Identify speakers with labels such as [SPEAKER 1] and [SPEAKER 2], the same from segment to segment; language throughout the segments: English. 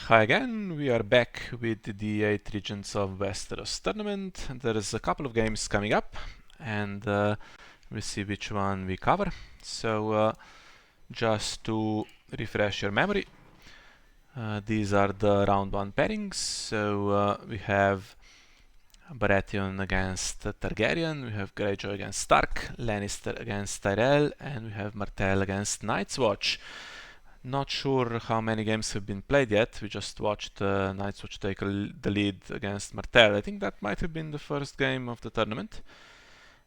[SPEAKER 1] Hi again, we are back with the 8 Regents of Westeros tournament. There's a couple of games coming up and we'll see which one we cover. So just to refresh your memory, these are the round 1 pairings. So we have Baratheon against Targaryen, we have Greyjoy against Stark, Lannister against Tyrell, and we have Martell against Night's Watch. Not sure how many games have been played yet. We just watched Night's Watch take the lead against Martell. I think that might have been the first game of the tournament.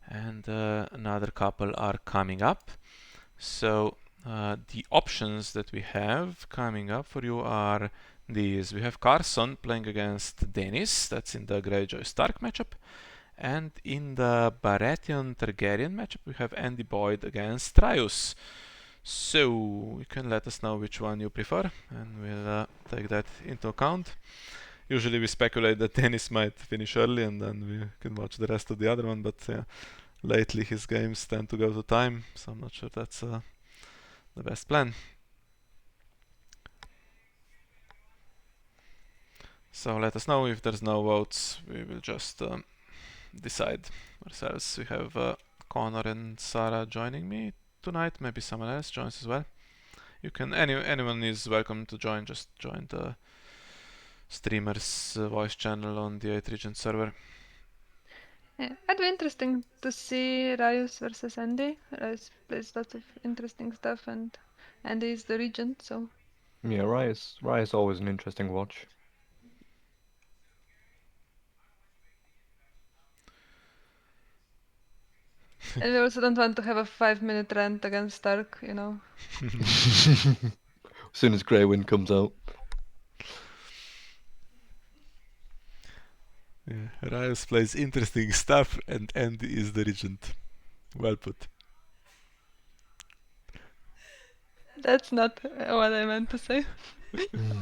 [SPEAKER 1] And another couple are coming up. So the options that we have coming up for you are these. We have Carson playing against Dennis. That's in the Greyjoy Stark matchup. And in the Baratheon Targaryen matchup, we have Andy Boyd against Raius. So you can let us know which one you prefer and we'll take that into account. Usually we speculate that Dennis might finish early and then we can watch the rest of the other one, but lately his games tend to go to time, so I'm not sure that's the best plan. So let us know. If there's no votes, we will just decide ourselves. We have Connor and Sarah joining me tonight. Maybe someone else joins as well. You can anyone is welcome to join. Just join the streamer's voice channel on the 8 Regent server.
[SPEAKER 2] Yeah, it'd be interesting to see Raius versus Andy. Raius plays lots of interesting stuff, and Andy is the regent, so.
[SPEAKER 3] Yeah, Raius always an interesting watch.
[SPEAKER 2] And we also don't want to have a 5-minute rant against Stark, you know.
[SPEAKER 3] As soon as Grey Wind comes out.
[SPEAKER 1] Yeah, Raius plays interesting stuff and Andy is the regent. Well put.
[SPEAKER 2] That's not what I meant to say.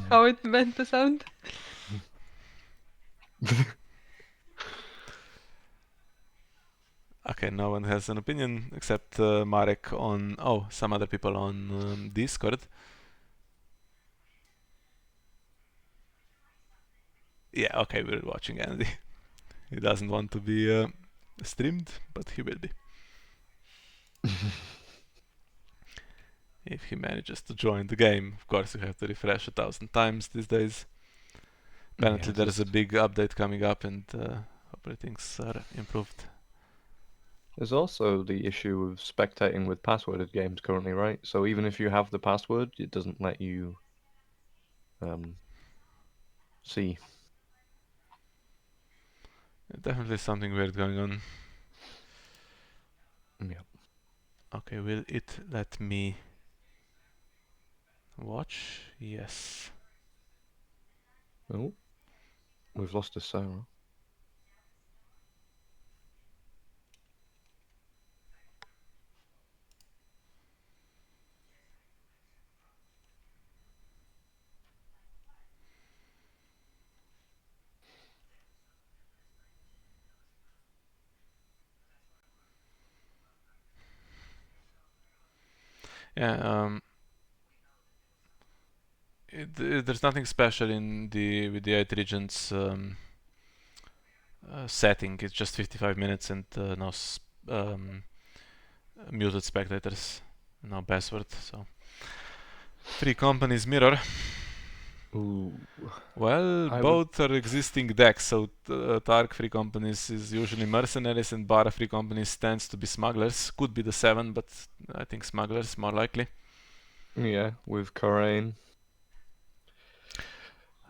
[SPEAKER 2] How it meant to sound.
[SPEAKER 1] Okay, no one has an opinion except Marek on... Oh, some other people on Discord. Yeah, okay, we're watching Andy. He doesn't want to be streamed, but he will be. If he manages to join the game. Of course, you have to refresh 1,000 times these days. Apparently
[SPEAKER 3] Yeah,
[SPEAKER 1] there's a big update coming up and hopefully things are improved.
[SPEAKER 3] There's also the issue of spectating with passworded games currently, right? So even if you have the password, it doesn't let you see.
[SPEAKER 1] Definitely something weird going on.
[SPEAKER 3] Yeah.
[SPEAKER 1] Okay, will it let me watch? Yes.
[SPEAKER 3] Oh, we've lost a Sarah.
[SPEAKER 1] Yeah, there's nothing special in with the 8 Regents setting. It's just 55 minutes and no muted spectators, no password. So free companies mirror.
[SPEAKER 3] Ooh.
[SPEAKER 1] Well, both are existing decks. So Targ free companies is usually mercenaries and Bara free companies tends to be smugglers. Could be the 7, but I think smugglers more likely.
[SPEAKER 3] Yeah, with Corain.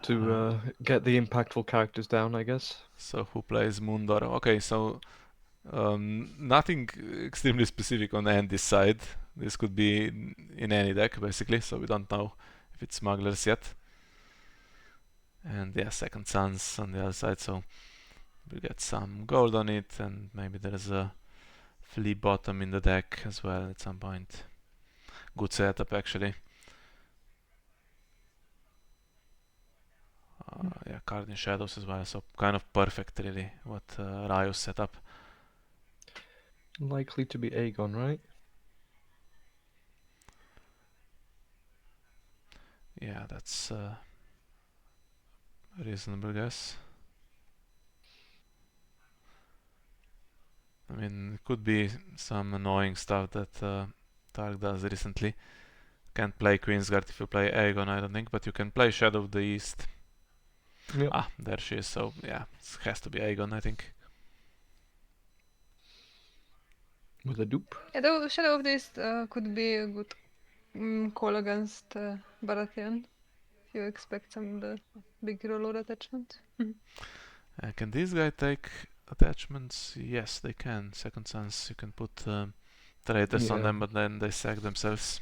[SPEAKER 3] To get the impactful characters down, I guess.
[SPEAKER 1] So who plays Mundor? Okay, so nothing extremely specific on Andy's side. This could be in any deck basically, so we don't know if it's smugglers yet. And yeah, Second Sons on the other side, so we'll get some gold on it, and maybe there's a flea bottom in the deck as well at some point. Good setup actually. Yeah, card in shadows as well, so kind of perfect really what Raius set up.
[SPEAKER 3] Likely to be Aegon, right?
[SPEAKER 1] Yeah, that's reasonable guess. I mean, it could be some annoying stuff that Targ does recently. Can't play Queensguard if you play Aegon, I don't think, but you can play Shadow of the East.
[SPEAKER 3] Yep.
[SPEAKER 1] Ah, there she is, so yeah, it has to be Aegon, I think.
[SPEAKER 3] With a dupe.
[SPEAKER 2] Yeah, though Shadow of the East could be a good call against Baratheon. If you expect some of the big reload attachment.
[SPEAKER 1] Can this guy take attachments? Yes, they can. Second Sons, you can put traitors on
[SPEAKER 3] Yeah.
[SPEAKER 1] them, but then they sack themselves.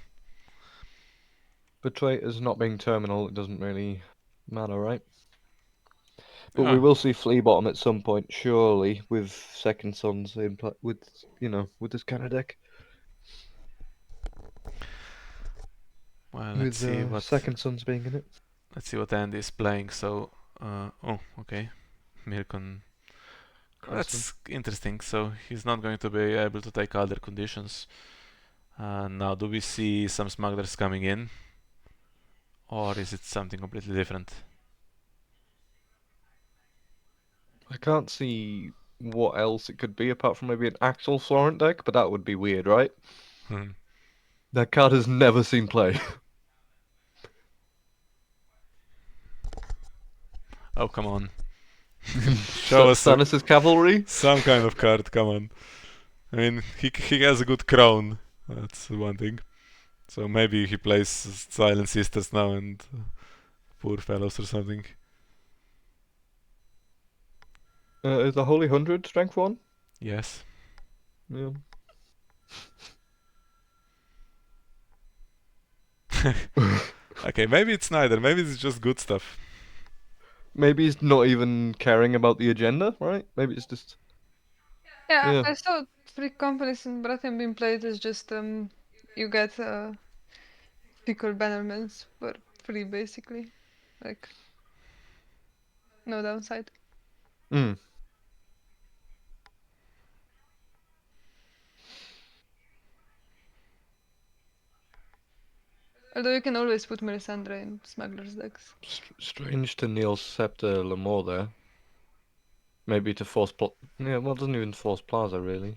[SPEAKER 3] But traitors not being terminal, it doesn't really matter, right? But
[SPEAKER 1] Yeah.
[SPEAKER 3] we will see Flea Bottom at some point, surely, with Second Sons in with with this kind of deck.
[SPEAKER 1] Well,
[SPEAKER 3] With Second Sons being in it.
[SPEAKER 1] let's see what Andy is playing. So, oh, okay, Mirkon.
[SPEAKER 3] Cranston.
[SPEAKER 1] That's interesting. So he's not going to be able to take other conditions. Now, do we see some smugglers coming in, or is it something completely different?
[SPEAKER 3] I can't see what else it could be apart from maybe an actual Florent deck, but that would be weird, right?
[SPEAKER 1] Hmm.
[SPEAKER 3] That card has never seen play.
[SPEAKER 1] Oh, come on. Show us
[SPEAKER 3] Stannis' Cavalry?
[SPEAKER 1] some kind of card, come on. I mean, he has a good crown. That's one thing. So maybe he plays Silent Sisters now and Poor Fellows or something.
[SPEAKER 3] Is the Holy 100 strength 1?
[SPEAKER 1] Yes.
[SPEAKER 3] Yeah.
[SPEAKER 1] Okay, maybe it's neither. Maybe it's just good stuff.
[SPEAKER 3] Maybe he's not even caring about the agenda, right? Maybe it's just...
[SPEAKER 2] Yeah,
[SPEAKER 3] Yeah.
[SPEAKER 2] I saw three companies in Baratheon being played as just you get fickle bannerments for free basically. Like no downside.
[SPEAKER 3] Mm.
[SPEAKER 2] Although you can always put Melisandre in smugglers decks.
[SPEAKER 3] Strange to Neil Scepter Lamore there. Maybe to force... Yeah, well, it doesn't even force Plaza, really.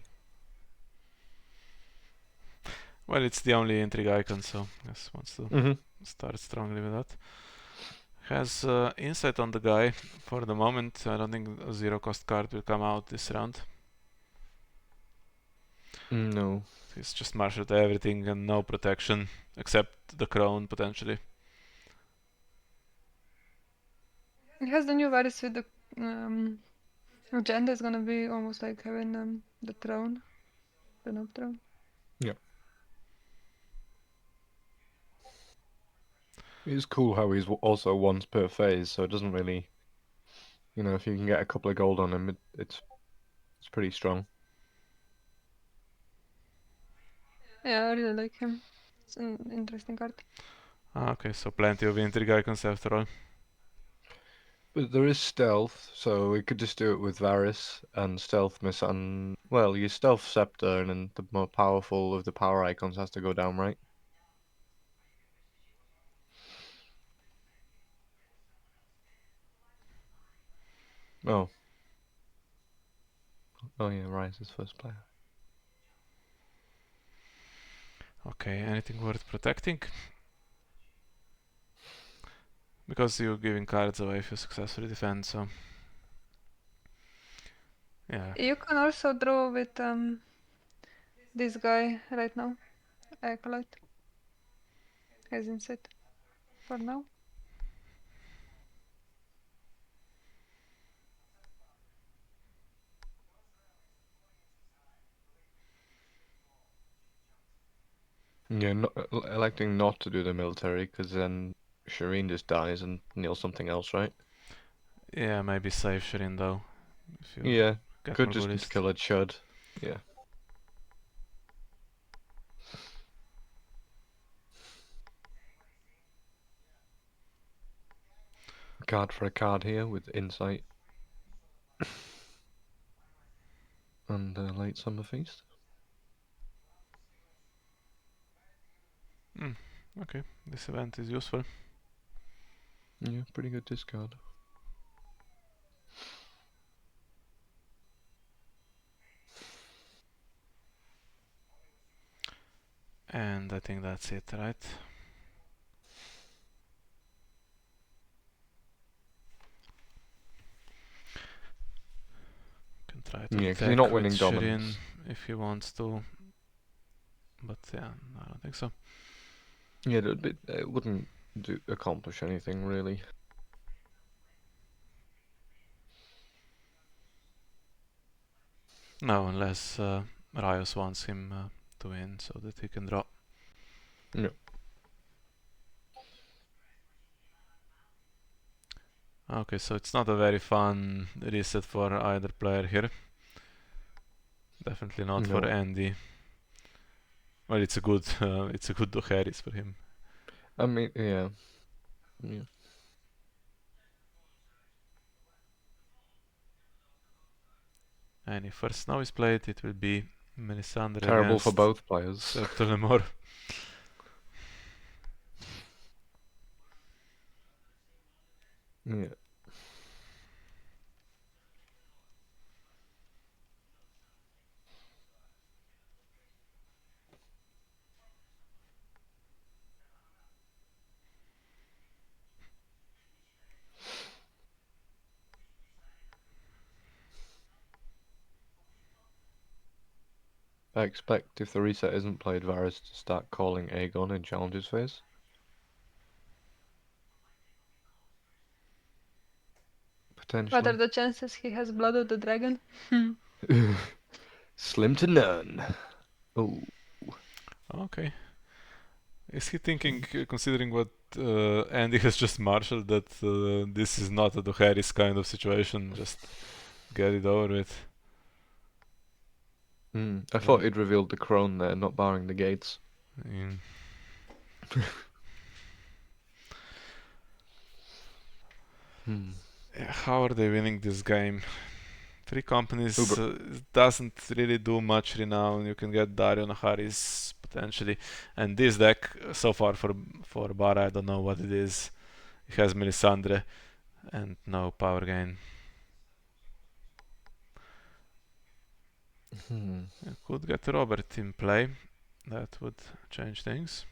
[SPEAKER 1] Well, it's the only intrigue icon, so I guess wants to
[SPEAKER 3] Mm-hmm.
[SPEAKER 1] start strongly with that. Has insight on the guy for the moment. I don't think a zero cost card will come out this round.
[SPEAKER 3] No.
[SPEAKER 1] He's just marshaled everything and no protection except the crown potentially.
[SPEAKER 2] It has the new Varys with the agenda is gonna be almost like having the throne. The no throne.
[SPEAKER 3] Yeah. It's cool how he's also once per phase, so it doesn't really... if you can get a couple of gold on him, it's pretty strong.
[SPEAKER 2] Yeah, I really like him. It's an interesting card.
[SPEAKER 1] Okay, so plenty of intrigue icons after all.
[SPEAKER 3] But there is stealth, so we could just do it with Varys and stealth miss on... Well, your stealth scepter and then the more powerful of the power icons has to go down, right? Oh. Oh yeah, Raius is first player.
[SPEAKER 1] Okay, anything worth protecting? Because you're giving cards away if you successfully defend, so... Yeah.
[SPEAKER 2] You can also draw with this guy right now. Acolyte. Has insight for now.
[SPEAKER 3] Yeah, electing not to do the military, because then Shireen just dies and Neil's something else, right?
[SPEAKER 1] Yeah, maybe save Shirin though. If you
[SPEAKER 3] Yeah,
[SPEAKER 1] get
[SPEAKER 3] could
[SPEAKER 1] more
[SPEAKER 3] just
[SPEAKER 1] Buddhist.
[SPEAKER 3] kill a Chud. Yeah. A card for a card here with insight. And late summer feast.
[SPEAKER 1] Okay, this event is useful.
[SPEAKER 3] Yeah, pretty good discard.
[SPEAKER 1] And I think that's it, right? Can try to
[SPEAKER 3] Yeah, 'cause you're
[SPEAKER 1] attack
[SPEAKER 3] not
[SPEAKER 1] with
[SPEAKER 3] winning
[SPEAKER 1] Shireen
[SPEAKER 3] dominance.
[SPEAKER 1] if he wants to. But yeah, I don't think so.
[SPEAKER 3] Yeah, it wouldn't accomplish anything really.
[SPEAKER 1] No, unless Raius wants him to win so that he can draw.
[SPEAKER 3] Yeah.
[SPEAKER 1] Okay, so it's not a very fun reset for either player here. Definitely not for
[SPEAKER 3] No.
[SPEAKER 1] Andy. Well, it's a good Doharis for him.
[SPEAKER 3] I mean, yeah. Yeah.
[SPEAKER 1] And if first snow is played, it will be Melisandre
[SPEAKER 3] Terrible for
[SPEAKER 1] against
[SPEAKER 3] both players.
[SPEAKER 1] Ser Tullamore.
[SPEAKER 3] Yeah. I expect if the reset isn't played, Varys to start calling Aegon in challenges phase.
[SPEAKER 2] What are
[SPEAKER 3] Potentially.
[SPEAKER 2] the chances he has Blood of the Dragon?
[SPEAKER 3] Slim to none. Oh.
[SPEAKER 1] Okay. Is he thinking, considering what Andy has just marshaled, that this is not a Doharis kind of situation? Just get it over with.
[SPEAKER 3] I thought he'd revealed the crone there, not barring the gates.
[SPEAKER 1] Mm. How are they winning this game? Three companies doesn't really do much renown. You can get Darion Harris potentially, and this deck so far for Bara, I don't know what it is. It has Melisandre and no power gain. You could get Robert in play. That would change things.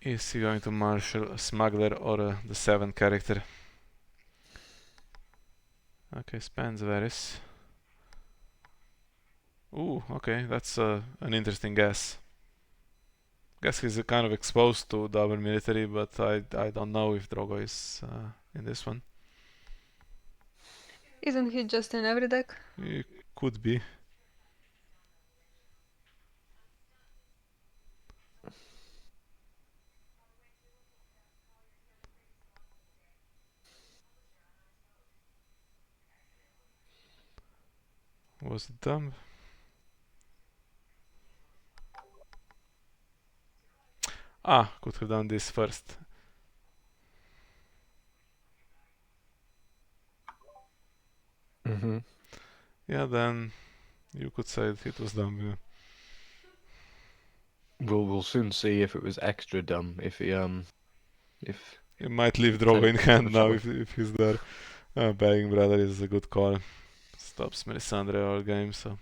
[SPEAKER 1] Is he going to marshal a smuggler or the 7 character? Okay, spans Varys. Ooh, okay, that's an interesting guess. Guess he's kind of exposed to double military, but I don't know if Drogo is in this one.
[SPEAKER 2] Isn't he just in every deck?
[SPEAKER 1] He could be. Was it dumb? Ah, could have done this first. Yeah, then you could say that it was dumb. Yeah.
[SPEAKER 3] We'll soon see if it was extra dumb. If he
[SPEAKER 1] You might leave Drogo in hand now
[SPEAKER 3] Potentially.
[SPEAKER 1] if he's there. Begging Brother is a good call. Stops Melisandre all game, so.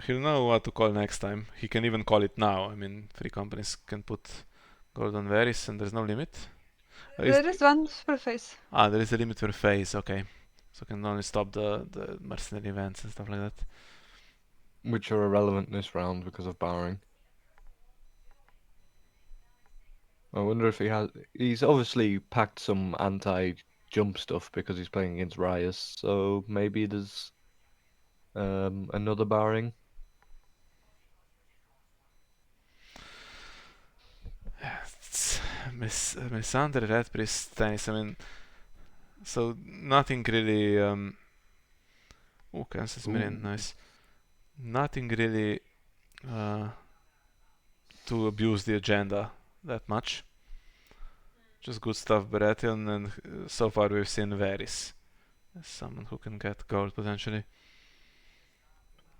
[SPEAKER 1] He'll know what to call next time. He can even call it now. I mean, 3 companies can put Golden Varys and there's no limit.
[SPEAKER 2] There is one per phase.
[SPEAKER 1] Ah, there is a limit per phase, okay. So can only stop the mercenary events and stuff like that.
[SPEAKER 3] Which are irrelevant this round because of barring. I wonder if he's obviously packed some anti-jump stuff because he's playing against Raius, so maybe there's another barring.
[SPEAKER 1] It's Melisandre, Red Priest, Tennis, I mean, so nothing really, Kansas Marine, nice. Nothing really to abuse the agenda that much. Just good stuff, Baratheon, and so far we've seen Varys as someone who can get gold potentially.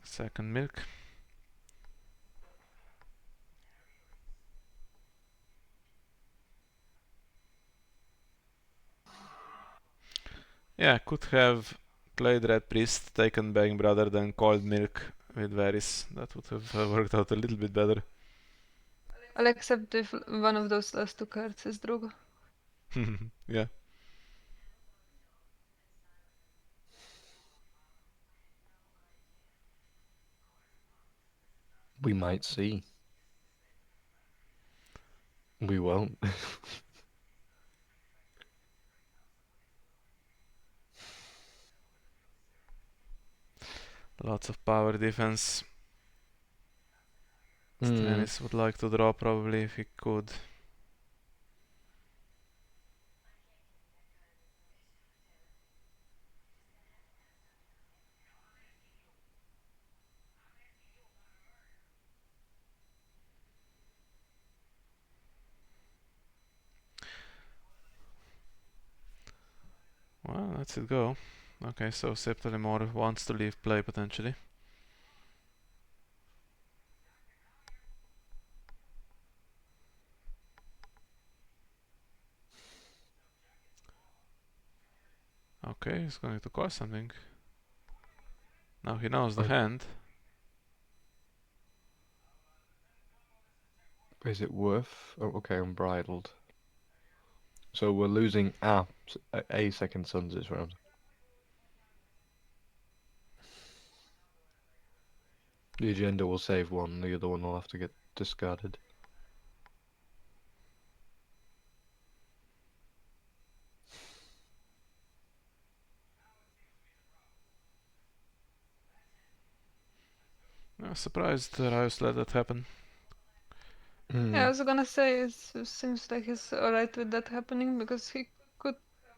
[SPEAKER 1] Second milk. Yeah, could have played Red Priest, taken Begging Brother, then cold milk with Varys. That would have worked out a little bit better.
[SPEAKER 2] I'll accept if one of those last two cards is Drogo.
[SPEAKER 1] Yeah.
[SPEAKER 3] We might see. We won't.
[SPEAKER 1] Lots of power defense.
[SPEAKER 3] Hmm.
[SPEAKER 1] Stannis would like to draw probably if he could. Well, let's it go. Okay, so Septilimore wants to leave play potentially. Okay, he's going to call something. Now he knows the hand.
[SPEAKER 3] Is it worth? Oh, okay, unbridled. So we're losing a second sons this round. The agenda will save one, the other one will have to get discarded.
[SPEAKER 1] I'm surprised Raius let that happen.
[SPEAKER 2] Yeah, I was gonna say it seems like he's alright with that happening because he could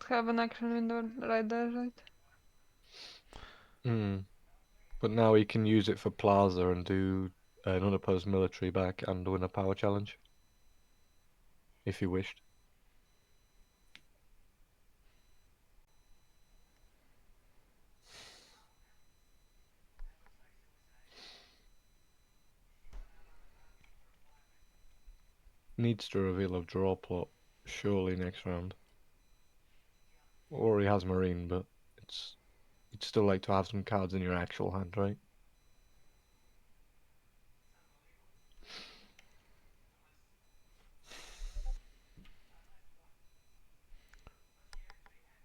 [SPEAKER 2] have an action window right there, right?
[SPEAKER 3] But now he can use it for Plaza and do an unopposed military back and win a power challenge. If he wished. Needs to reveal a draw plot surely next round. Or he has Marine, but you'd still like to have some cards in your actual hand, right?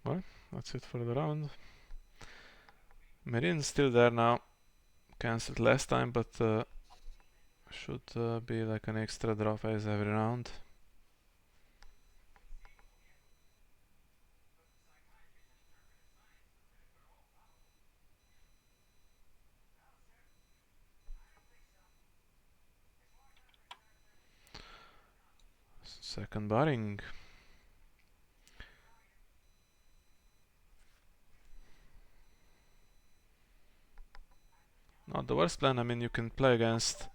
[SPEAKER 1] Well, that's it for the round. Marine's still there now. Cancelled last time, but should be like an extra draw phase every round. Second barring. Not the worst plan. I mean, you can play against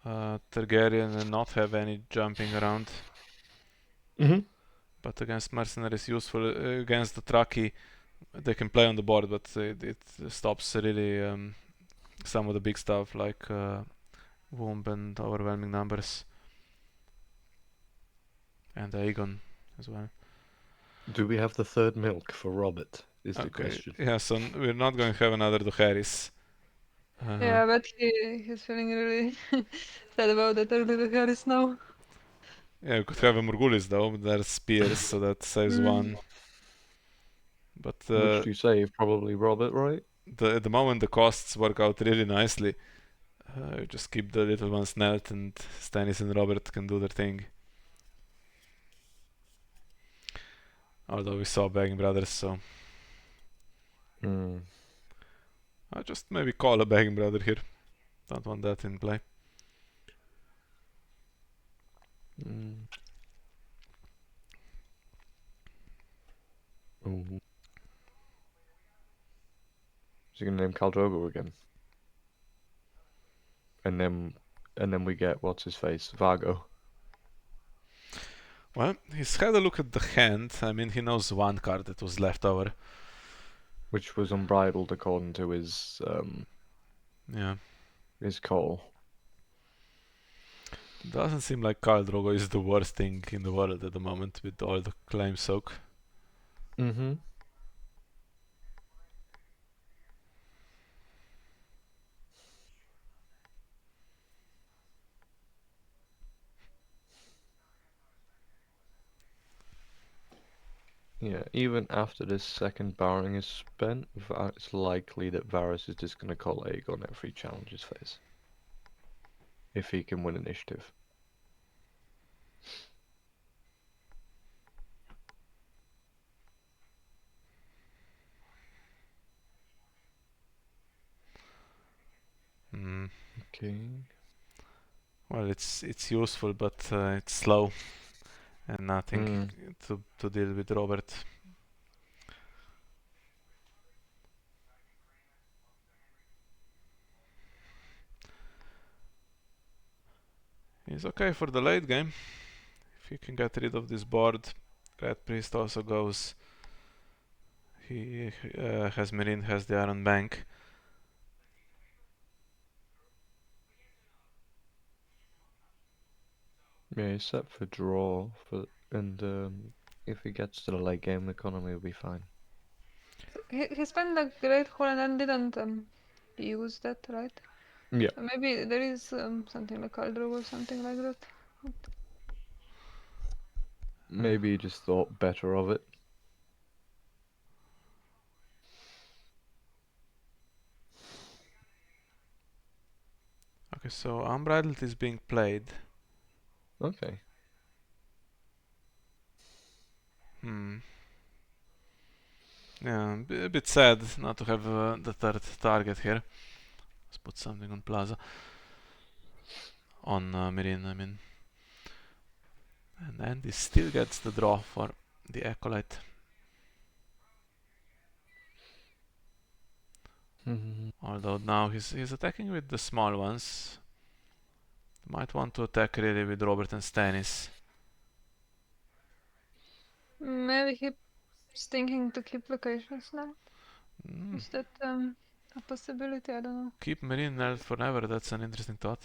[SPEAKER 1] Targaryen and not have any jumping around. But against mercenaries useful. Against the Traki, they can play on the board, but it stops really some of the big stuff like Womb and overwhelming numbers. And Aegon as well.
[SPEAKER 3] Do we have the third milk for Robert? Is the question.
[SPEAKER 1] Yeah, so we're not going to have another Duharis.
[SPEAKER 2] Yeah, but he's feeling really sad about that early Harris now.
[SPEAKER 1] Yeah, we could have a Morgulis though, but there's spears, so that saves one. But
[SPEAKER 3] Which do you save? Probably Robert, right?
[SPEAKER 1] at the moment the costs work out really nicely. Just keep the little ones knelt and Stannis and Robert can do their thing. Although we saw Begging Brothers, so I'll just maybe call a Begging Brother here. Don't want that in play.
[SPEAKER 3] Is he gonna name Khal Drogo again? And then we get what's his face, Vargo.
[SPEAKER 1] Well, he's had a look at the hand. I mean, he knows one card that was left over.
[SPEAKER 3] Which was unbridled according to his
[SPEAKER 1] Yeah.
[SPEAKER 3] call.
[SPEAKER 1] Doesn't seem like Khal Drogo is the worst thing in the world at the moment with all the claim soak.
[SPEAKER 3] Mm-hmm. Yeah, even after this second barring is spent, it's likely that Varys is just going to call Aegon every challenges phase. If he can win initiative.
[SPEAKER 1] Hmm.
[SPEAKER 3] Okay.
[SPEAKER 1] Well, it's useful, but it's slow and nothing to deal with Robert. He's okay for the late game. If he can get rid of this board, Red Priest also goes. He has Meereen, has the Iron Bank.
[SPEAKER 3] Yeah, he's set for draw and if he gets to the late game, the economy will be fine.
[SPEAKER 2] He spent a great hole and then didn't use that, right?
[SPEAKER 3] Yeah.
[SPEAKER 2] So maybe there is something like Caldro or something like that.
[SPEAKER 3] Maybe he just thought better of it.
[SPEAKER 1] Okay, so Unbridled is being played.
[SPEAKER 3] Okay.
[SPEAKER 1] Hmm. Yeah, a bit sad not to have the third target here. Let's put something on Plaza. On Meereen, I mean. And Andy still gets the draw for the Acolyte. Although now he's attacking with the small ones. Might want to attack really with Robert and Stannis.
[SPEAKER 2] Maybe he's thinking to keep locations now. Is that a possibility? I don't know.
[SPEAKER 1] Keep Meereen held forever, that's an interesting thought.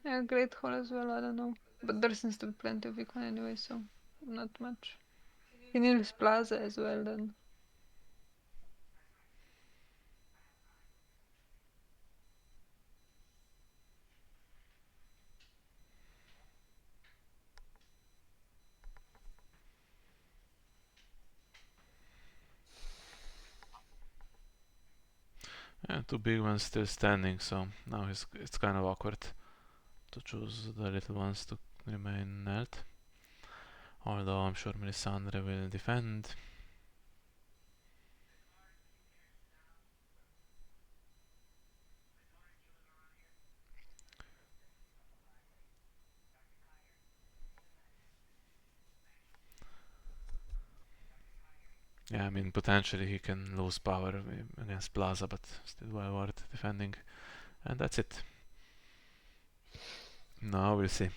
[SPEAKER 2] Yeah, Great Hall as well, I don't know. But there seems to be plenty of econ anyway, so not much. He needs Plaza as well then.
[SPEAKER 1] Yeah, two big ones still standing, so now it's kind of awkward to choose the little ones to remain held. Although I'm sure Melisandre will defend. Yeah, I mean, potentially he can lose power against Plaza, but still well worth defending. And that's it. Now we'll see.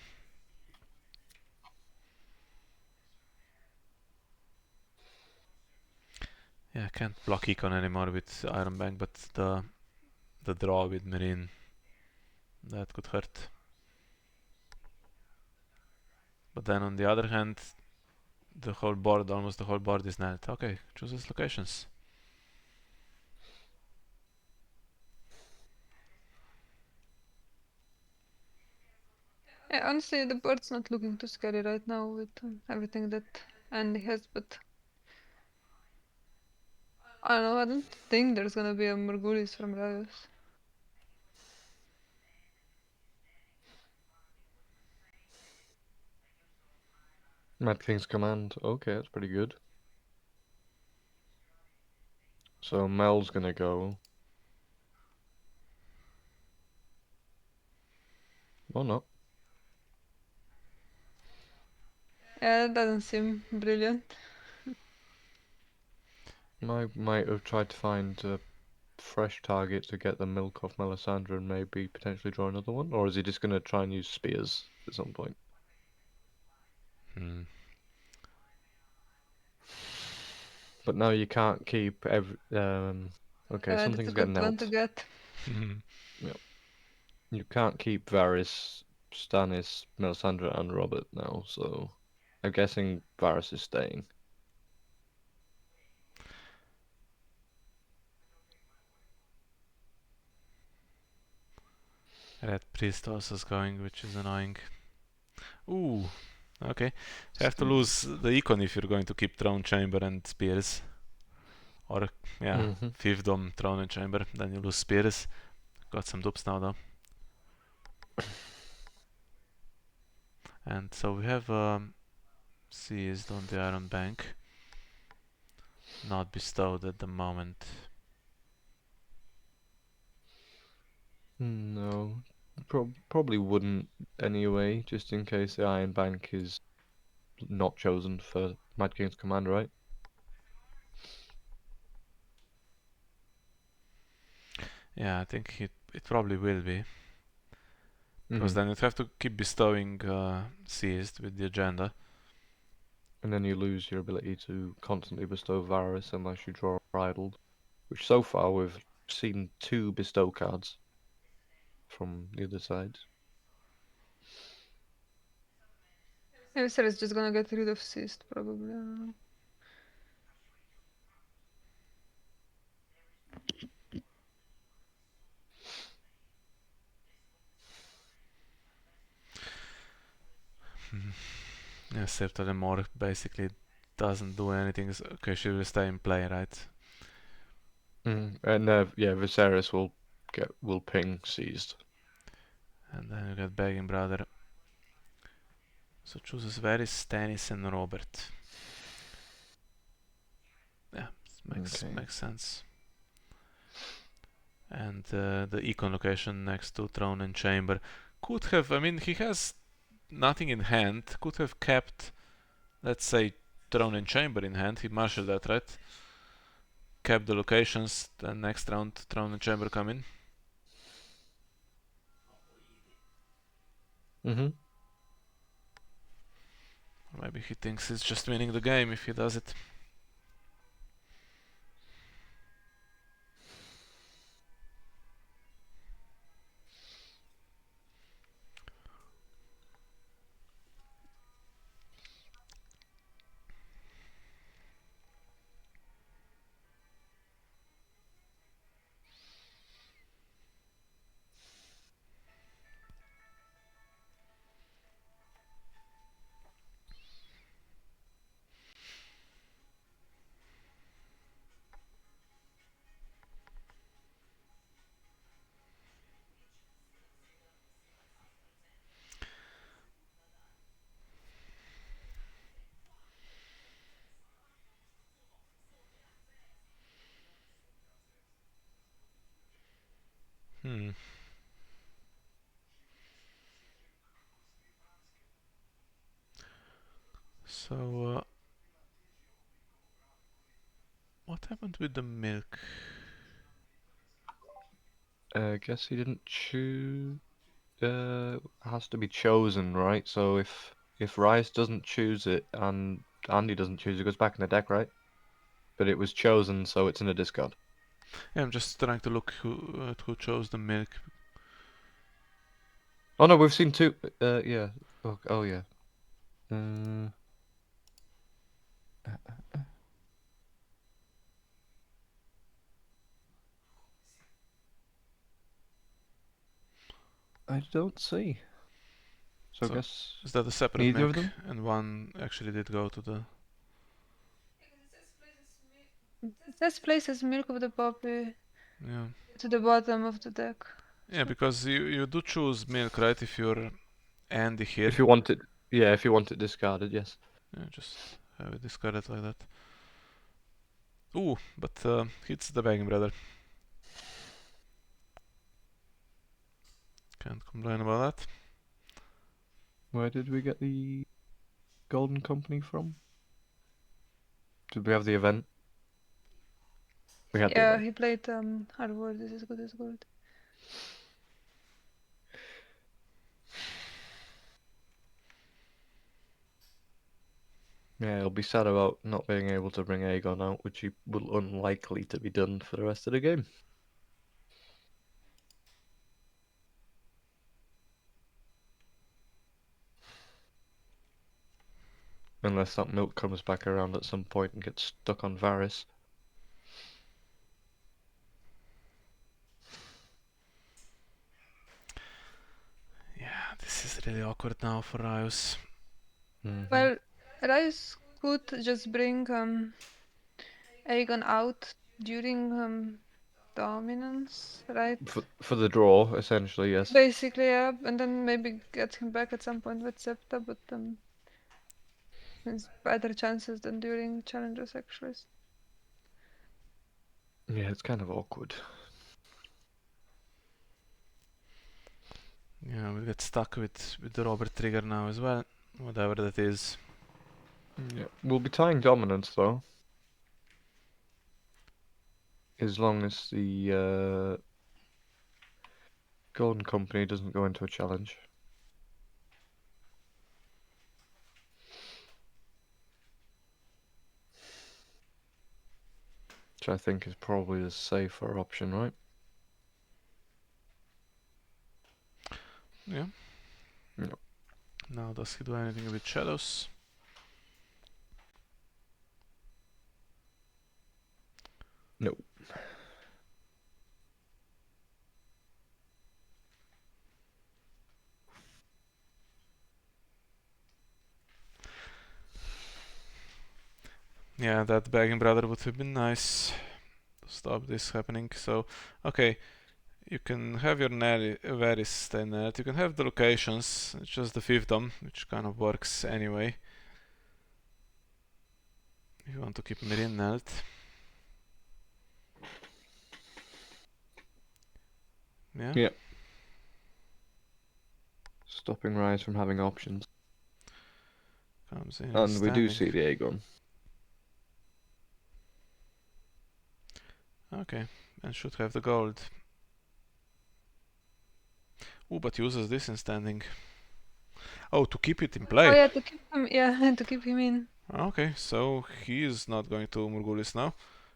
[SPEAKER 1] Yeah, I can't block Econ anymore with Iron Bank, but the draw with Meereen, that could hurt. But then on the other hand, the whole board, almost the whole board is nailed. Okay, chooses locations.
[SPEAKER 2] Yeah, honestly, the board's not looking too scary right now with everything that Andy has, but I don't know, I don't think there's gonna be a Morgulis from Raius.
[SPEAKER 3] Mad King's Command. Okay, that's pretty good. So Mel's gonna go. Or not.
[SPEAKER 2] Yeah, that doesn't seem brilliant.
[SPEAKER 3] Might have tried to find a fresh target to get the milk off Melisandre and maybe potentially draw another one? Or is he just gonna try and use spears at some point?
[SPEAKER 1] Hmm.
[SPEAKER 3] But now you can't keep every. Okay,
[SPEAKER 2] That's
[SPEAKER 3] something's
[SPEAKER 2] a
[SPEAKER 3] getting
[SPEAKER 2] good one to
[SPEAKER 3] out.
[SPEAKER 2] get.
[SPEAKER 3] Yep. You can't keep Varys, Stannis, Melisandre, and Robert now, so I'm guessing Varys is staying.
[SPEAKER 1] Red Priest also is going, which is annoying. Ooh, okay. You have to lose the econ if you're going to keep Throne Chamber and Spears. Or, yeah,
[SPEAKER 3] Mm-hmm.
[SPEAKER 1] 5th Dome, Throne and Chamber, then you lose Spears. Got some dupes now though. And so we have seized on the Iron Bank. Not bestowed at the moment.
[SPEAKER 3] No, probably wouldn't anyway, just in case the Iron Bank is not chosen for Mad King's command, right?
[SPEAKER 1] Yeah, I think it probably will be. Because
[SPEAKER 3] Mm-hmm.
[SPEAKER 1] then you'd have to keep bestowing seized with the agenda.
[SPEAKER 3] And then you lose your ability to constantly bestow Varys unless you draw Bridled, which so far we've seen 2 bestow cards from the other side.
[SPEAKER 2] Maybe is just gonna get rid of cyst, probably. I don't know.
[SPEAKER 1] Yeah, Scepter and more basically doesn't do anything. Okay, she will stay in play, right?
[SPEAKER 3] And yeah, Viserys will ping seized.
[SPEAKER 1] And then you get Begging Brother. So chooses Varys, Stannis and Robert. Yeah, makes sense. And the econ location next to Throne and Chamber could have, I mean, he has nothing in hand, could have kept, let's say, Throne and Chamber in hand. He marshaled that, right? Kept the locations, then next round Throne and Chamber come in.
[SPEAKER 3] Mm-hmm.
[SPEAKER 1] Or maybe he thinks he's just winning the game if he does it. Hmm. So, what happened with the milk?
[SPEAKER 3] I guess he didn't choose. Has to be chosen, right? So if Rice doesn't choose it and Andy doesn't choose it, goes back in the deck, right? But it was chosen, so it's in a discard.
[SPEAKER 1] Yeah, I'm just trying to look who chose the milk.
[SPEAKER 3] Oh no, we've seen 2. Yeah. Oh yeah. I don't see. So I
[SPEAKER 1] So,
[SPEAKER 3] guess
[SPEAKER 1] is that a separate
[SPEAKER 3] neither of
[SPEAKER 1] milk?
[SPEAKER 3] them.
[SPEAKER 1] And one actually did go to the...
[SPEAKER 2] It says places milk of the poppy
[SPEAKER 1] Yeah.
[SPEAKER 2] to the bottom of the deck.
[SPEAKER 1] Yeah, because you do choose milk, right? If you're Andy here.
[SPEAKER 3] If you want it, yeah. If you want it discarded, yes.
[SPEAKER 1] Yeah, just have it discarded like that. Ooh, but hits the Begging Brother. Can't complain about that.
[SPEAKER 3] Where did we get the Golden Company from? Did we have the event? We had the
[SPEAKER 2] Yeah,
[SPEAKER 3] event.
[SPEAKER 2] he played Hardware. This is good as gold.
[SPEAKER 3] Yeah, he'll be sad about not being able to bring Aegon out, which he will unlikely to be done for the rest of the game. Unless that milk comes back around at some point and gets stuck on Varys.
[SPEAKER 1] Yeah, this is really awkward now for Raius.
[SPEAKER 2] Well, Raius could just bring Aegon out during dominance, right?
[SPEAKER 3] For the draw, essentially, yes.
[SPEAKER 2] Basically, yeah, and then maybe get him back at some point with Septa, but it's better chances than during challenges actually.
[SPEAKER 3] Yeah, it's kind of awkward.
[SPEAKER 1] Yeah, we get stuck with the Robert trigger now as well, whatever that is.
[SPEAKER 3] Yeah, we'll be tying dominance though, as long as the Golden Company doesn't go into a challenge. Which I think is probably the safer option, right?
[SPEAKER 1] Yeah.
[SPEAKER 3] Yeah.
[SPEAKER 1] Now does he do anything with shadows?
[SPEAKER 3] No.
[SPEAKER 1] Yeah, that begging brother would have been nice to stop this happening. So, okay, you can have your Varys stay net. You can have the locations, it's just the fiefdom, which kind of works anyway. If you want to keep Mirin net. Yeah.
[SPEAKER 3] Yeah. Stopping Rise from having options.
[SPEAKER 1] Comes in
[SPEAKER 3] And we do
[SPEAKER 1] standing.
[SPEAKER 3] see the Aegon.
[SPEAKER 1] Okay, and should have the gold. Ooh, but uses this in standing. Oh, to keep it in
[SPEAKER 2] Oh
[SPEAKER 1] play.
[SPEAKER 2] yeah, to keep him, yeah, to keep him in.
[SPEAKER 1] Okay, so he is not going to Morgulis now.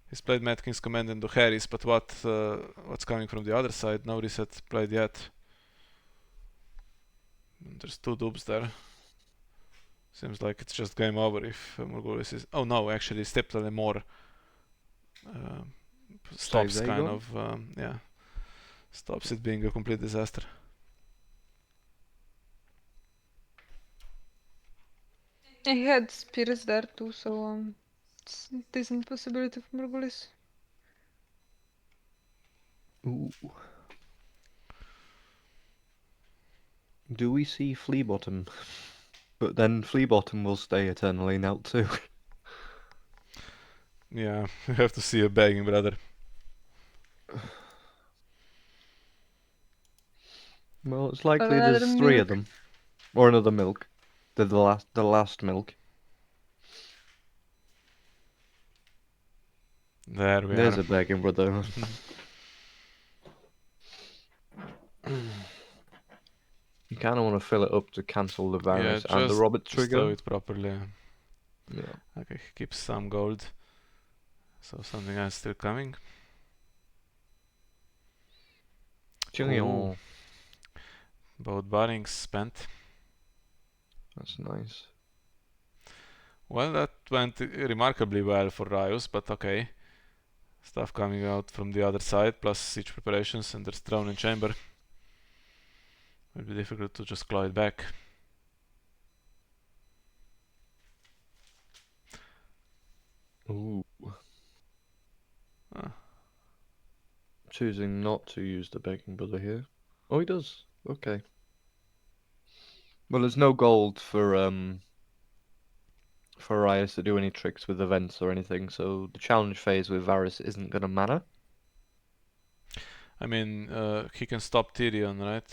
[SPEAKER 1] He's played Mad King's Command into Harris, but what's coming from the other side? No reset played yet. There's two dupes there. Seems like it's just game over if Morgulis is... Oh no, actually Steptile more stops
[SPEAKER 3] Saves
[SPEAKER 1] kind
[SPEAKER 3] Aegon?
[SPEAKER 1] of... yeah, stops it being a complete disaster.
[SPEAKER 2] He had spirits there too, so it's a decent possibility for Morgulis.
[SPEAKER 3] Ooh. Do we see Fleabottom? But then Fleabottom will stay eternally knelt too.
[SPEAKER 1] Yeah, you have to see a begging brother.
[SPEAKER 3] Well, it's
[SPEAKER 2] Or
[SPEAKER 3] likely
[SPEAKER 2] another
[SPEAKER 3] there's three of
[SPEAKER 2] milk.
[SPEAKER 3] them. Or another milk. The last milk.
[SPEAKER 1] There we
[SPEAKER 3] There's
[SPEAKER 1] are.
[SPEAKER 3] a begging brother. You kind of want to fill it up to cancel the
[SPEAKER 1] Yeah,
[SPEAKER 3] Varys and the
[SPEAKER 1] just
[SPEAKER 3] Robert
[SPEAKER 1] throw
[SPEAKER 3] trigger.
[SPEAKER 1] it properly.
[SPEAKER 3] Yeah.
[SPEAKER 1] Okay, he keeps some gold. So something else still coming. Ooh. Both barrings spent.
[SPEAKER 3] That's nice.
[SPEAKER 1] Well, that went remarkably well for Raius, but okay. Stuff coming out from the other side, plus siege preparations, and there's throne and chamber. Will be difficult to just claw it back.
[SPEAKER 3] Ooh.
[SPEAKER 1] Ah.
[SPEAKER 3] Choosing not to use the begging brother here. Oh, he does. Okay. Well, there's no gold for Raius to do any tricks with events or anything, so the challenge phase with Varys isn't gonna matter.
[SPEAKER 1] I mean, he can stop Tyrion, right?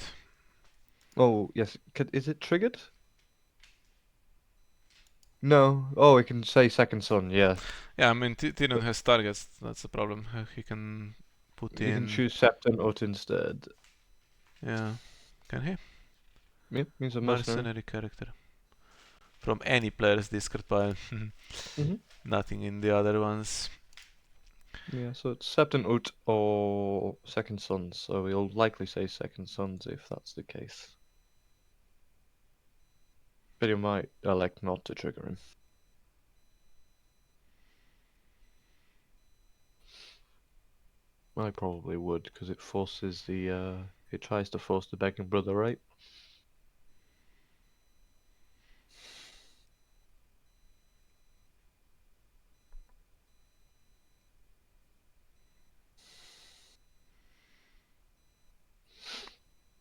[SPEAKER 3] Oh, yes. Is it triggered? No. Oh, it can say second son, yeah.
[SPEAKER 1] Yeah, I mean, Tyrion has targets, that's the problem. He can put
[SPEAKER 3] You
[SPEAKER 1] in...
[SPEAKER 3] can choose Septon Ut instead.
[SPEAKER 1] Yeah. Can he?
[SPEAKER 3] Yep, he's a mercenary.
[SPEAKER 1] Mercenary character. from any player's discard pile.
[SPEAKER 3] Mm-hmm.
[SPEAKER 1] Nothing in the other ones.
[SPEAKER 3] Yeah, so it's Septon Ut or Second Sons, so we'll likely say Second Sons if that's the case. But you might elect not to trigger him. I probably would, because it forces the, it tries to force the Begging Brother, right?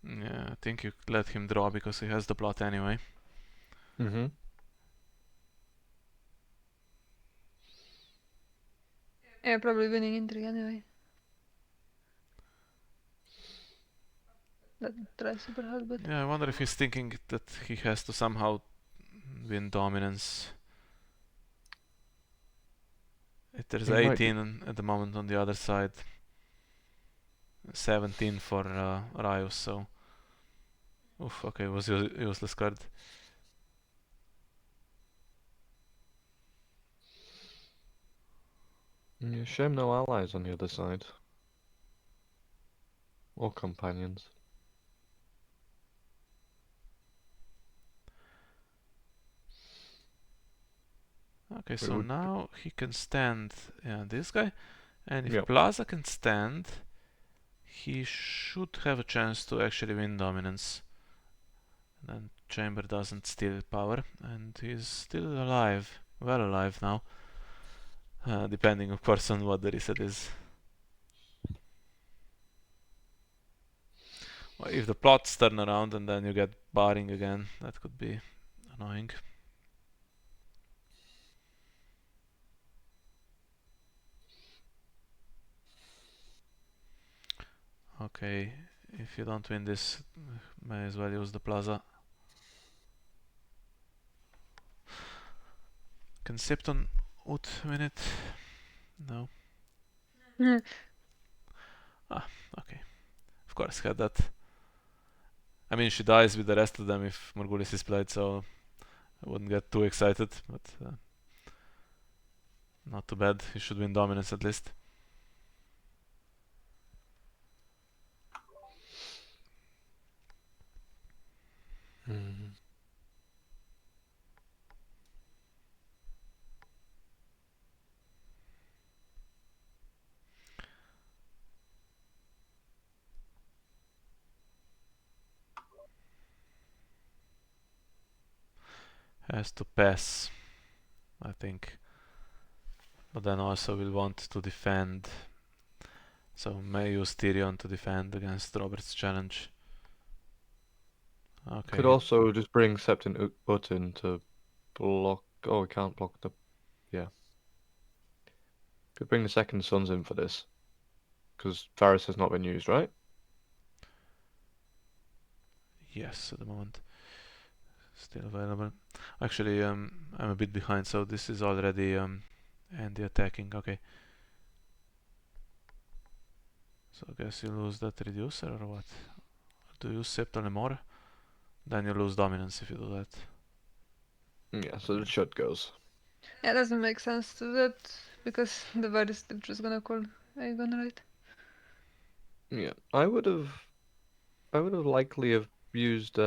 [SPEAKER 1] Yeah, I think you let him draw because he has the plot anyway.
[SPEAKER 3] Mm-hmm.
[SPEAKER 2] Yeah, probably winning in 3 anyway. That tries super hard, but
[SPEAKER 1] Yeah, I wonder if he's thinking that he has to somehow win dominance. There's
[SPEAKER 3] He might be.
[SPEAKER 1] 18 at the moment on the other side. 17 for Raius, so... Oof, okay, it was a useless card.
[SPEAKER 3] Yeah, shame no allies on the other side. Or companions.
[SPEAKER 1] Okay,
[SPEAKER 3] It
[SPEAKER 1] so
[SPEAKER 3] would.
[SPEAKER 1] now he can stand this guy, and if
[SPEAKER 3] Yep.
[SPEAKER 1] Plaza can stand, he should have a chance to actually win dominance. Then Chamber doesn't steal power, and he's still alive, well alive now. Depending of course on what the reset is. Well, if the plots turn around and then you get barring again, that could be annoying. Okay, if you don't win this, may as well use the Plaza. Can Septon Ut win it? No. Okay. Of course, had that. I mean, she dies with the rest of them if Morgulis is played, so I wouldn't get too excited, but not too bad. He should win dominance at least.
[SPEAKER 3] Mm.
[SPEAKER 1] Has to pass, I think. But then also will want to defend. So may use Tyrion to defend against Robert's challenge. Okay.
[SPEAKER 3] Could also just bring Septon Ut in to block. Oh, we can't block the. Yeah. Could bring the Second Sons in for this. Because Varys has not been used, right?
[SPEAKER 1] Yes, at the moment. Still available. Actually, I'm a bit behind, so this is already and the attacking. Okay. So I guess you lose that reducer or what? Do you Sept only more? Then you lose dominance if you do that.
[SPEAKER 3] Yeah, so the shut goes.
[SPEAKER 2] yeah, it doesn't make sense to do that because the Var is still just gonna call Aegon, right?
[SPEAKER 3] Yeah, I would have likely have used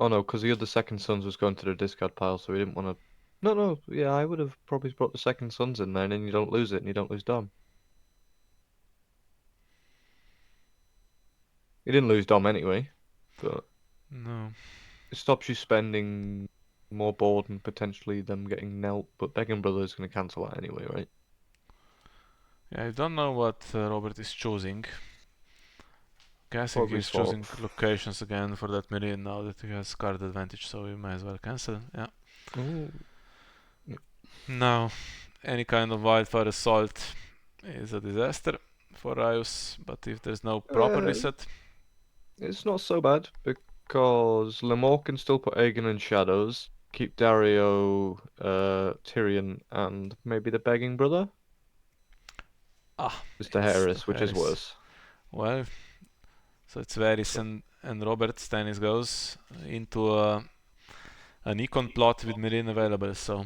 [SPEAKER 3] Oh no, because the other Second Sons was going to the discard pile, so we didn't want to. No, yeah, I would have probably brought the Second Sons in there, and then you don't lose it, and you don't lose Dom. You didn't lose Dom anyway, but
[SPEAKER 1] No.
[SPEAKER 3] it stops you spending more board and potentially them getting knelt. But Begging Brother is going to cancel that anyway, right?
[SPEAKER 1] Yeah, I don't know what Robert is choosing. Guessing
[SPEAKER 3] Probably
[SPEAKER 1] he's choosing
[SPEAKER 3] swap.
[SPEAKER 1] locations again for that million now that he has card advantage, so we might as well cancel. Yeah.
[SPEAKER 3] Ooh.
[SPEAKER 1] Now, any kind of wildfire assault is a disaster for Raius, but if there's no proper reset,
[SPEAKER 3] It's not so bad because Lemore can still put Aegon in shadows, keep Dario, Tyrion, and maybe the Begging Brother. It's the Harris, which is worse.
[SPEAKER 1] Well, so it's Varys
[SPEAKER 3] So-
[SPEAKER 1] and Robert. Stannis goes into a an econ plot with Marine available, so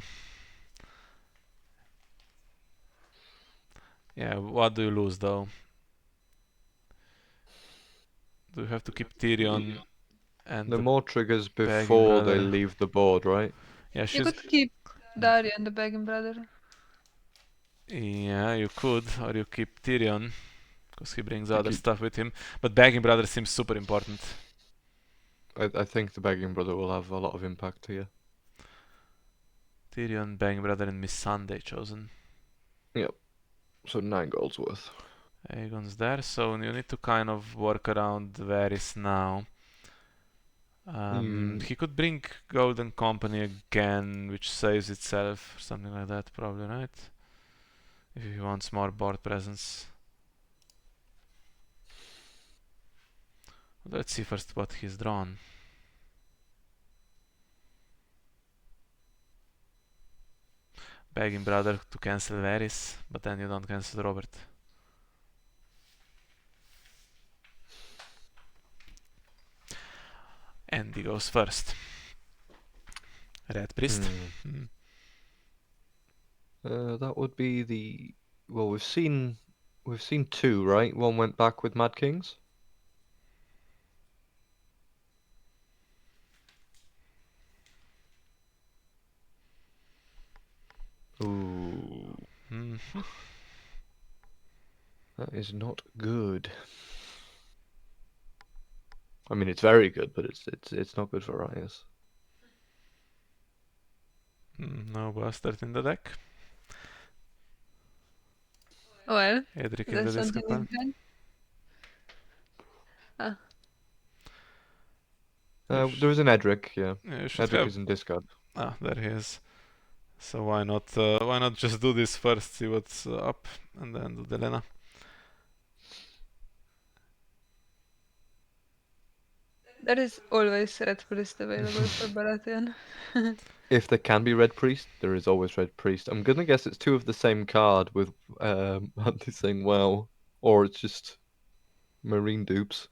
[SPEAKER 1] yeah, what do you lose though? Do you have to keep Tyrion and
[SPEAKER 3] The
[SPEAKER 1] the
[SPEAKER 3] more triggers
[SPEAKER 1] Begging
[SPEAKER 3] before they
[SPEAKER 1] Brother?
[SPEAKER 3] leave the board, right?
[SPEAKER 1] Yeah,
[SPEAKER 2] You could keep Darien, the begging brother.
[SPEAKER 1] yeah, you could, or you keep Tyrion, because he brings
[SPEAKER 3] You
[SPEAKER 1] other
[SPEAKER 3] keep-
[SPEAKER 1] stuff with him. But Begging Brother seems super important.
[SPEAKER 3] I think the begging brother will have a lot of impact here.
[SPEAKER 1] Tyrion, Begging Brother, and Miss Sunday chosen.
[SPEAKER 3] Yep. So 9 golds worth.
[SPEAKER 1] Aegon's there, so you need to kind of work around Varys now. He could bring Golden Company again, which saves itself, or something like that, probably, right? If he wants more board presence. Let's see first what he's drawn. Begging Brother to cancel Varys, but then you don't cancel Robert. And he goes first. Red Priest.
[SPEAKER 3] That would be the. Well, we've seen 2, right? One went back with Mad Kings. Ooh, that is not good. I mean, it's very good, but it's not good for Raius.
[SPEAKER 1] No bastard in the deck.
[SPEAKER 2] Well,
[SPEAKER 1] Edric in the
[SPEAKER 2] there's something
[SPEAKER 1] discount.
[SPEAKER 2] in hand. Ah,
[SPEAKER 3] There is an Edric, yeah.
[SPEAKER 1] You should
[SPEAKER 3] Edric
[SPEAKER 1] have.
[SPEAKER 3] is in discard.
[SPEAKER 1] Ah, there he is. So why not just do this first, see what's up, and then do the Lena.
[SPEAKER 2] there is always Red Priest available for Baratheon.
[SPEAKER 3] If there can be Red Priest, there is always Red Priest. I'm gonna guess it's 2 of the same card with Andy saying wow, or it's just Marine dupes.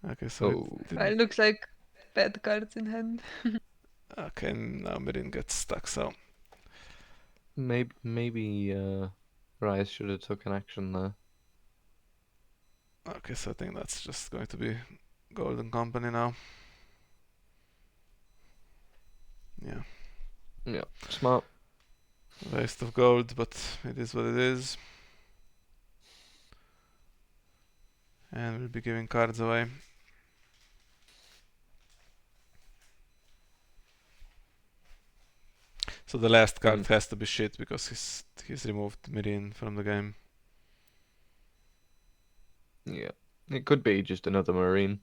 [SPEAKER 1] Okay, so
[SPEAKER 3] Oh,
[SPEAKER 2] Well, looks like bad cards in hand.
[SPEAKER 1] okay, now Mirin gets stuck, so
[SPEAKER 3] maybe Raius should have took an action there.
[SPEAKER 1] okay, so I think that's just going to be Golden Company now. Yeah.
[SPEAKER 3] Yeah, smart.
[SPEAKER 1] Waste of gold, but it is what it is. And we'll be giving cards away. So the last card has to be shit because he's removed Mirin from the game.
[SPEAKER 3] Yeah, it could be just another Marine.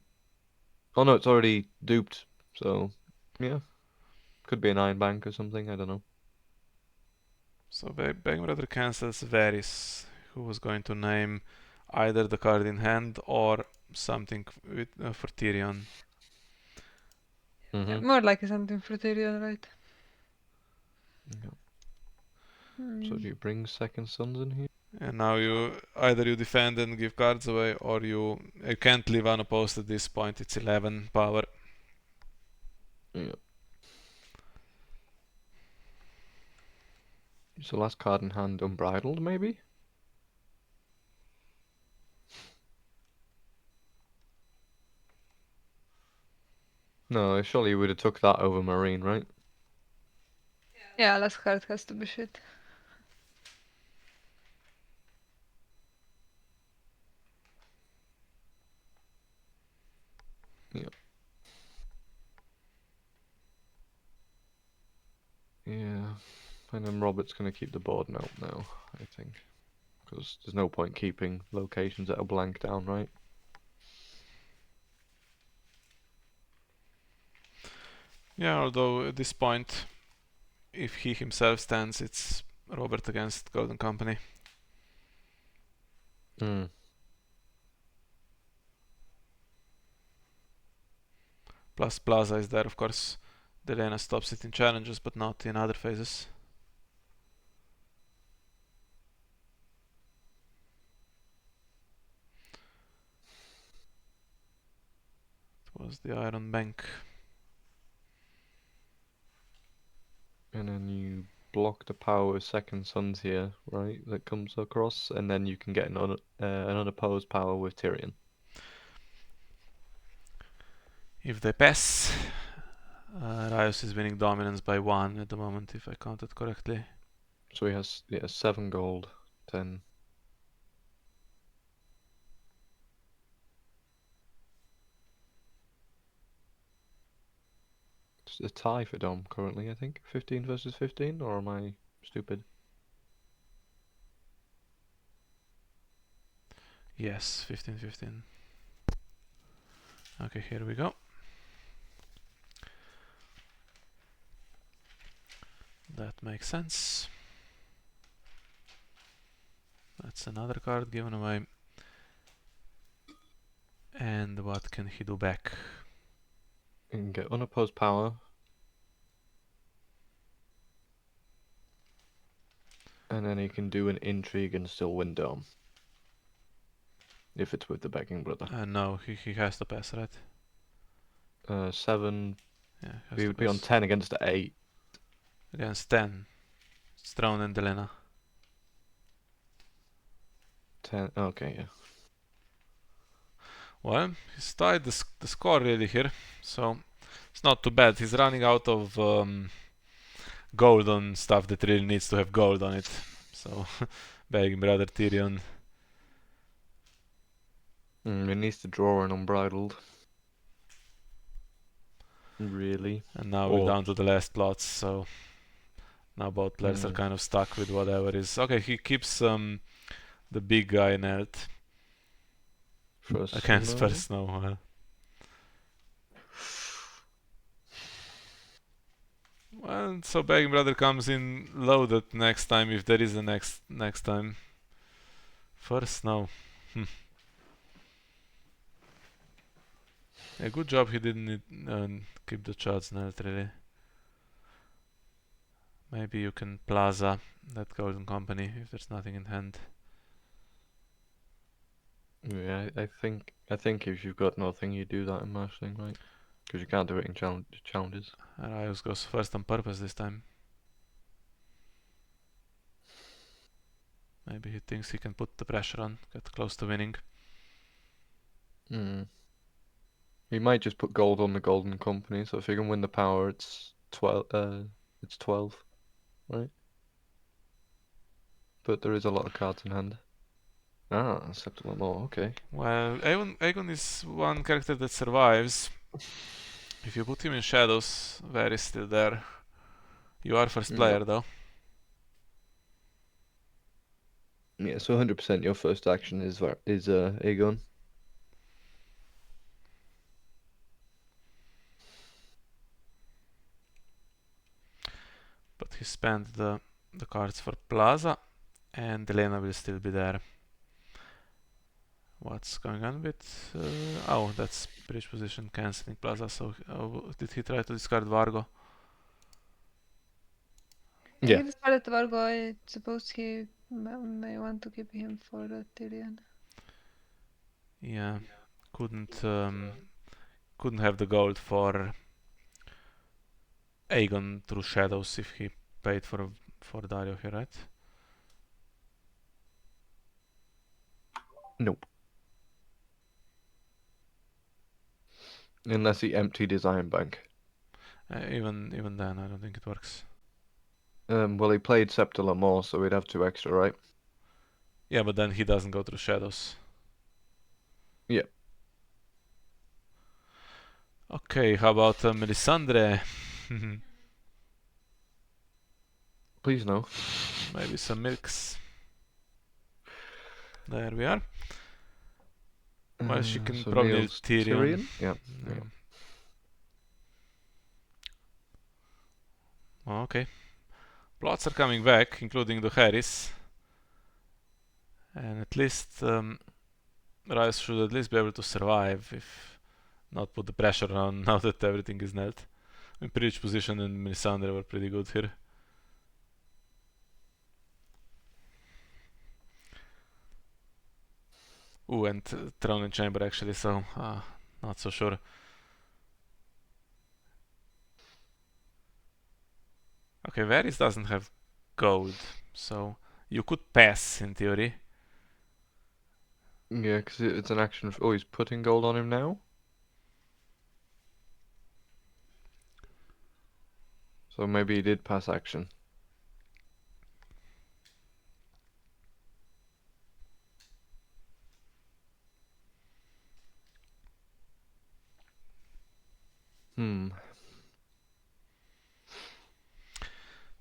[SPEAKER 3] Oh no, it's already duped, so yeah. Could be an Iron Bank or something, I don't know.
[SPEAKER 1] So Begging Brother cancels Varys, who was going to name either the card in hand or something with, for Tyrion.
[SPEAKER 2] Yeah, more like something for Tyrion, right?
[SPEAKER 3] Yeah. So do you bring Second Sons in here?
[SPEAKER 1] And now either you defend and give cards away, or you can't leave unopposed at this point. It's 11 power.
[SPEAKER 3] Yeah. So last card in hand, Unbridled, maybe? No, surely you would have took that over Marine, right?
[SPEAKER 2] Yeah, last card has to be shit.
[SPEAKER 3] Yeah. Yeah. And then Robert's going to keep the board note now, I think. Because there's no point keeping locations that are blank down, right?
[SPEAKER 1] Yeah, although at this point, if he himself stands, it's Robert against Golden Company. Plus Plaza is there, of course. Delena stops it in challenges, but not in other phases. It was the Iron Bank.
[SPEAKER 3] And then you block the power with second sons here, right? That comes across, and then you can get an unopposed power with Tyrion.
[SPEAKER 1] If they pass, Raius is winning dominance by 1 at the moment, if I counted correctly.
[SPEAKER 3] So he has 7 gold, 10. It's a tie for Dom currently, I think. 15 versus 15, or am I stupid?
[SPEAKER 1] Yes, 15-15. Okay, here we go. That makes sense. That's another card given away. And what can he do back?
[SPEAKER 3] You can get unopposed power. And then he can do an intrigue and still win Dom. If it's with the begging brother.
[SPEAKER 1] No, he has to pass, right?
[SPEAKER 3] 7.
[SPEAKER 1] Yeah, has
[SPEAKER 3] He
[SPEAKER 1] to
[SPEAKER 3] would be on
[SPEAKER 1] pass.
[SPEAKER 3] 10 against the 8.
[SPEAKER 1] Against 10. Strone and Delena.
[SPEAKER 3] 10. Okay, yeah.
[SPEAKER 1] Well, he's tied the score really here, so it's not too bad. He's running out of gold on stuff that really needs to have gold on it. So, begging brother Tyrion.
[SPEAKER 3] He needs to draw an unbridled. Really.
[SPEAKER 1] And now we're down to the last plots, so now both players are kind of stuck with whatever is. Okay, he keeps the big guy knelt against first snow. Well, so begging brother comes in loaded next time if there is a next time. First snow. Yeah, good job he didn't keep the charts knelt really. Maybe you can plaza that golden company if there's nothing in hand.
[SPEAKER 3] Yeah, I think if you've got nothing, you do that in marshalling, right? Because you can't do it in challenges.
[SPEAKER 1] Raius goes first on purpose this time. Maybe he thinks he can put the pressure on, get close to winning.
[SPEAKER 3] He might just put gold on the golden company, so if he can win the power, it's 12. It's 12, right? But there is a lot of cards in hand. Ah, acceptable more. Okay.
[SPEAKER 1] Well, Aegon is one character that survives. If you put him in shadows, Varys still there. You are first player though.
[SPEAKER 3] Yeah, so 100% your first action is Aegon.
[SPEAKER 1] But he spent the cards for Plaza, and Elena will still be there. What's going on with... oh, that's bridge position cancelling Plaza, so did he try to discard Vargo?
[SPEAKER 2] He discarded Vargo. I suppose he may want to keep him for Tyrion.
[SPEAKER 1] Yeah, couldn't have the gold for Aegon through shadows if he paid for Dario here, right?
[SPEAKER 3] Nope. Unless he emptied his iron bank.
[SPEAKER 1] Even then, I don't think it works.
[SPEAKER 3] Well, he played Scepter Lamore, so we'd have 2 extra, right?
[SPEAKER 1] Yeah, but then he doesn't go through shadows.
[SPEAKER 3] Yeah.
[SPEAKER 1] Okay, how about Melisandre?
[SPEAKER 3] Please no.
[SPEAKER 1] Maybe some milks. There we are. Well, she can
[SPEAKER 3] so
[SPEAKER 1] probably
[SPEAKER 3] Neil's
[SPEAKER 1] Tyrion.
[SPEAKER 3] Yeah.
[SPEAKER 1] Oh, okay. Plots are coming back, including the Harris. And at least Raius should at least be able to survive, if not put the pressure on now that everything is knelt. I mean, Preach position and Melisandre were pretty good here. Ooh, and Throne and Chamber actually, so not so sure. Okay, Varys doesn't have gold, so you could pass in theory.
[SPEAKER 3] Yeah, because it's an action. Oh, he's putting gold on him now. So maybe he did pass action.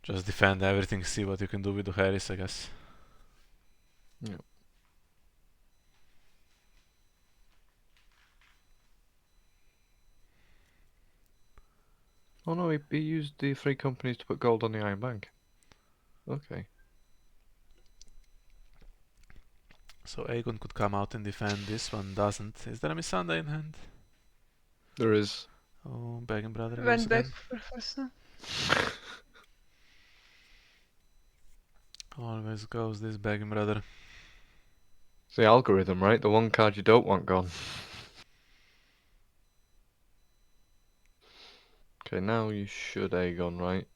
[SPEAKER 1] Just defend everything, see what you can do with the Harris, I guess.
[SPEAKER 3] Yeah. Oh no, he used the 3 companies to put gold on the Iron Bank. Okay.
[SPEAKER 1] So Aegon could come out and defend, this one doesn't. Is there a Missandei in hand?
[SPEAKER 3] There is.
[SPEAKER 1] Oh, Begging Brother goes
[SPEAKER 2] Went back
[SPEAKER 1] again.
[SPEAKER 2] for first now.
[SPEAKER 1] Always goes this Begging Brother.
[SPEAKER 3] It's the algorithm, right? The one card you don't want gone. Okay, now you should Aegon, right?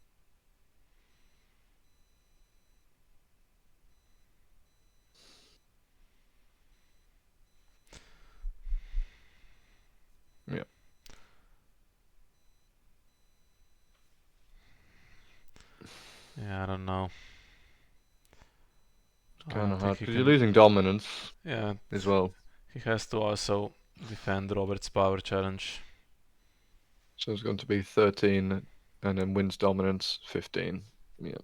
[SPEAKER 3] Yeah.
[SPEAKER 1] Yeah, I don't know.
[SPEAKER 3] It's
[SPEAKER 1] I
[SPEAKER 3] kind
[SPEAKER 1] don't
[SPEAKER 3] of
[SPEAKER 1] think
[SPEAKER 3] hard
[SPEAKER 1] he
[SPEAKER 3] because you're
[SPEAKER 1] can.
[SPEAKER 3] losing dominance
[SPEAKER 1] Yeah,
[SPEAKER 3] as well.
[SPEAKER 1] he has to also defend Robert's power challenge.
[SPEAKER 3] So it's going to be 13 and then wins dominance 15. Yeah.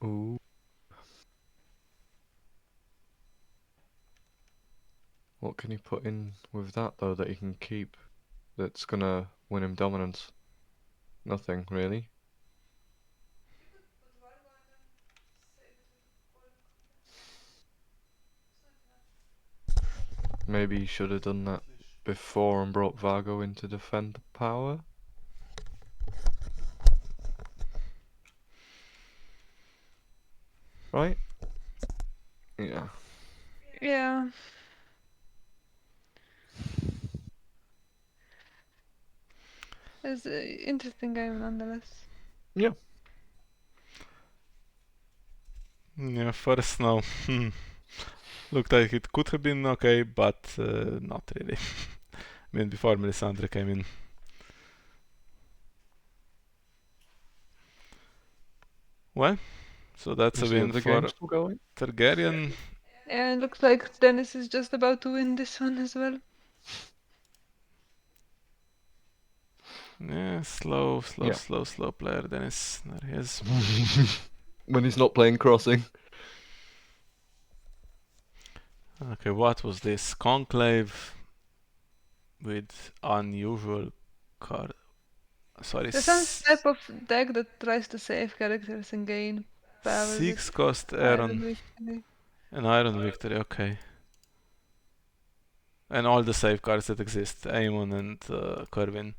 [SPEAKER 3] Ooh. What can you put in with that though that he can keep that's gonna win him dominance? Nothing really. Maybe he should have done that before and brought Vargo in to defend the power. Right? Yeah.
[SPEAKER 2] Yeah. It's an interesting game nonetheless.
[SPEAKER 3] Yeah.
[SPEAKER 1] Yeah, first no. Looked like it could have been okay, but not really. I mean, before Melisandre came in. Well, so that's
[SPEAKER 3] Is
[SPEAKER 1] a
[SPEAKER 3] the
[SPEAKER 1] win
[SPEAKER 3] other
[SPEAKER 1] for
[SPEAKER 3] game still going?
[SPEAKER 1] Targaryen.
[SPEAKER 2] Yeah, it looks like Dennis is just about to win this one as well.
[SPEAKER 1] Yeah, slow
[SPEAKER 3] Yeah.
[SPEAKER 1] player, Dennis. There he is.
[SPEAKER 3] When he's not playing crossing.
[SPEAKER 1] Okay, what was this? Conclave with unusual card. Sorry,
[SPEAKER 2] There's some type of deck that tries to save characters and gain power with
[SPEAKER 1] 6 cost
[SPEAKER 2] Iron
[SPEAKER 1] Aaron.
[SPEAKER 2] Victory.
[SPEAKER 1] An Iron Victory, okay. And all the save cards that exist, Aemon and Corvin.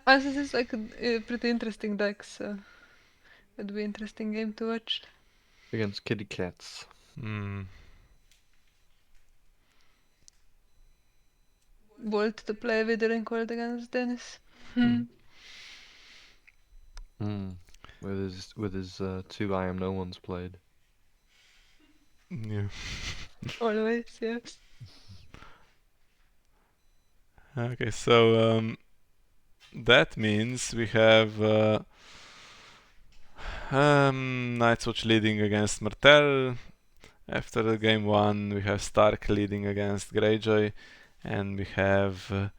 [SPEAKER 2] Honestly, this is like a pretty interesting deck, so it'd be an interesting game to watch.
[SPEAKER 3] Against kitty cats.
[SPEAKER 1] Hmm.
[SPEAKER 2] Bold to play Withering Cold against Dennis.
[SPEAKER 1] Hmm.
[SPEAKER 3] With his 2 I am no one's played.
[SPEAKER 1] Yeah.
[SPEAKER 2] Always, yeah.
[SPEAKER 1] Okay, so that means we have Night's Watch leading against Martell. After the game 1, we have Stark leading against Greyjoy, and we have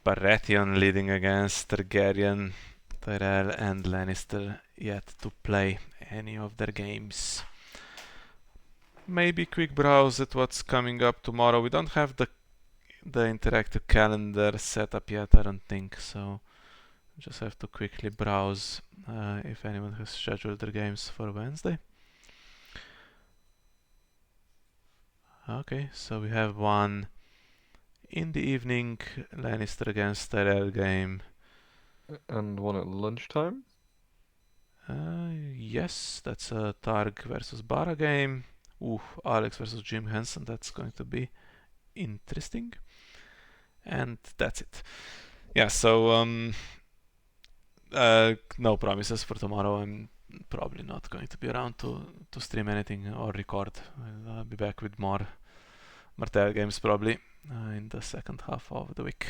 [SPEAKER 1] Baratheon leading against Targaryen, Tyrell, and Lannister yet to play any of their games. Maybe quick browse at what's coming up tomorrow. We don't have the the interactive calendar set up yet, I don't think, so just have to quickly browse if anyone has scheduled their games for Wednesday. Okay, so we have one in the evening, Lannister against Tyrell game.
[SPEAKER 3] And one at lunchtime?
[SPEAKER 1] Yes, that's a Targ versus Bara game. Ooh, Alex versus Jim Henson, that's going to be interesting. And that's it. Yeah, so no promises for tomorrow. I'm probably not going to be around to stream anything or record. I'll be back with more Martell games probably in the second half of the week.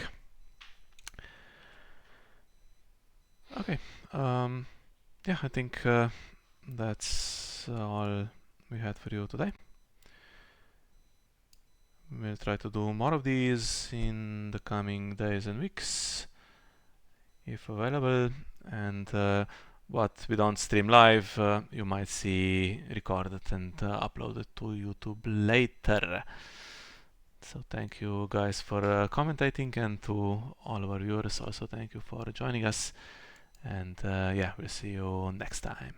[SPEAKER 1] Okay. Yeah, I think that's all we had for you today. We'll try to do more of these in the coming days and weeks, if available. And what we don't stream live, you might see recorded and uploaded to YouTube later. So thank you guys for commentating, and to all of our viewers also thank you for joining us. And yeah, we'll see you next time.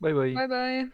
[SPEAKER 3] Bye bye.
[SPEAKER 2] Bye bye.